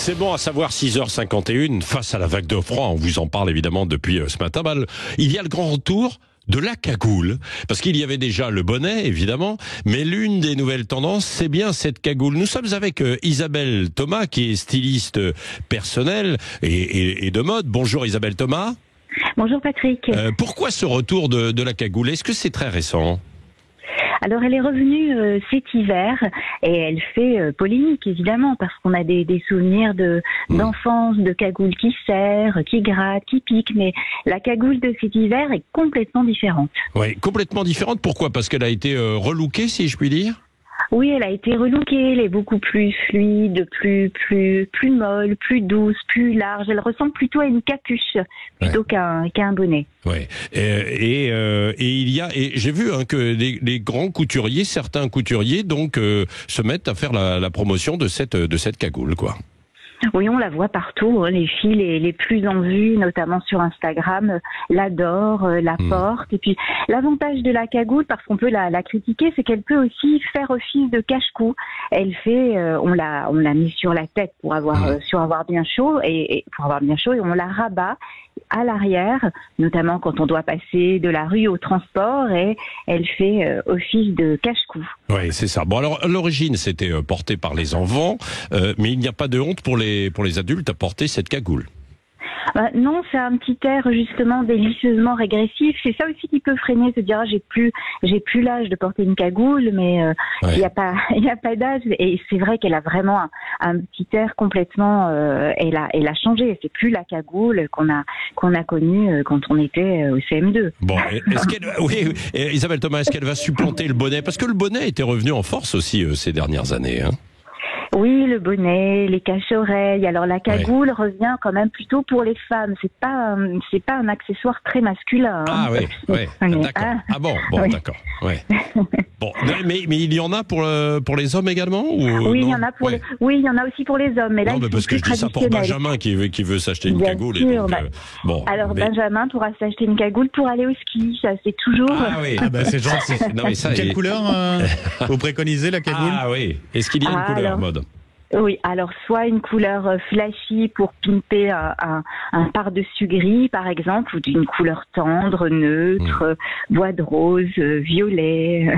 C'est bon à savoir, 6h51, face à la vague de froid, on vous en parle évidemment depuis ce matin, il y a le grand retour de la cagoule, parce qu'il y avait déjà le bonnet, évidemment, mais l'une des nouvelles tendances, c'est bien cette cagoule. Nous sommes avec Isabelle Thomas, qui est styliste personnelle et de mode. Bonjour Isabelle Thomas. Bonjour Patrick. Pourquoi ce retour de la cagoule? Est-ce que c'est très récent? Alors elle est revenue cet hiver et elle fait polémique évidemment parce qu'on a des souvenirs d'enfance, de cagoule qui serre, qui gratte, qui pique, mais la cagoule de cet hiver est complètement différente. Oui, complètement différente. Pourquoi? Parce qu'elle a été relookée, si je puis dire? Oui, elle a été relookée, elle est beaucoup plus fluide, plus molle, plus douce, plus large. Elle ressemble plutôt à une capuche plutôt qu'à un bonnet. Ouais. Et j'ai vu que les grands couturiers, certains couturiers, donc se mettent à faire la promotion de cette cagoule, quoi. Oui, on la voit partout. Les filles les plus en vue, notamment sur Instagram, l'adorent, la portent. Et puis, l'avantage de la cagoule, parce qu'on peut la critiquer, c'est qu'elle peut aussi faire office de cache-cou. Elle fait, on l'a mis sur la tête pour avoir bien chaud et on la rabat à l'arrière, notamment quand on doit passer de la rue au transport, et elle fait office de cache-cou. Oui, c'est ça. Bon, alors, à l'origine, c'était porté par les enfants, mais il n'y a pas de honte pour les adultes à porter cette cagoule. Non, c'est un petit air justement délicieusement régressif. C'est ça aussi qui peut freiner, se dire j'ai plus l'âge de porter une cagoule, mais il y a pas d'âge. Et c'est vrai qu'elle a vraiment un petit air complètement. Elle a changé. C'est plus la cagoule qu'on a connue quand on était au CM2. Bon, oui, Isabelle Thomas, est-ce qu'elle va supplanter le bonnet? Parce que le bonnet était revenu en force aussi ces dernières années. Oui, le bonnet, les cache-oreilles. Alors la cagoule revient quand même plutôt pour les femmes. C'est pas un accessoire très masculin. Ah oui, d'accord. Ah bon, oui. D'accord. Ouais. Bon, mais il y en a pour les hommes également ou Oui, non? il y en a oui, il y en a aussi pour les hommes. Mais là, non, mais parce que je dis ça pour Benjamin qui veut s'acheter une cagoule. Sûr, et donc, Benjamin pourra s'acheter une cagoule pour aller au ski. Ça, c'est toujours. Ah oui. C'est gentil. Non, mais ça, quelle couleur vous préconisez la cagoule? Ah oui. Est-ce qu'il y a une couleur mode? Oui, alors soit une couleur flashy pour pimper un par-dessus gris, par exemple, ou d'une couleur tendre, neutre, bois de rose, violet.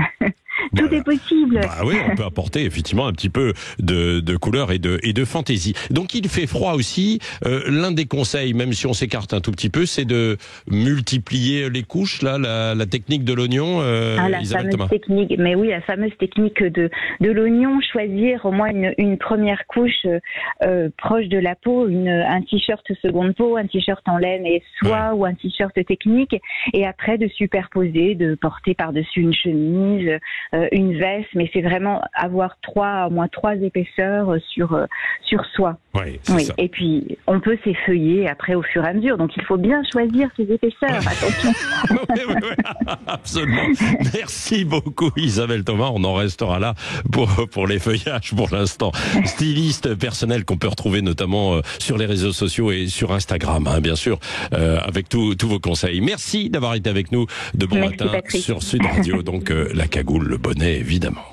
Tout est possible. Bah oui, on peut apporter effectivement un petit peu de couleur et de fantaisie. Donc il fait froid aussi. L'un des conseils, même si on s'écarte un tout petit peu, c'est de multiplier les couches. Là, la technique de l'oignon. La fameuse technique. Mais oui, la fameuse technique de l'oignon. Choisir au moins une première couche proche de la peau, un t-shirt seconde peau, un t-shirt en laine et soie ou un t-shirt technique, et après de superposer, de porter par-dessus une chemise. Une veste, mais c'est vraiment avoir au moins trois épaisseurs sur soi. Oui. Ça. Et puis on peut s'effeuiller après au fur et à mesure. Donc il faut bien choisir ses épaisseurs. Attention. Oui, absolument. Merci beaucoup Isabelle Thomas. On en restera là pour les feuillages pour l'instant. Styliste personnel qu'on peut retrouver notamment sur les réseaux sociaux et sur Instagram, bien sûr, avec tous vos conseils. Merci d'avoir été avec nous de bon matin Patrick. sur Sud Radio. Donc la cagoule, le bonnet, évidemment.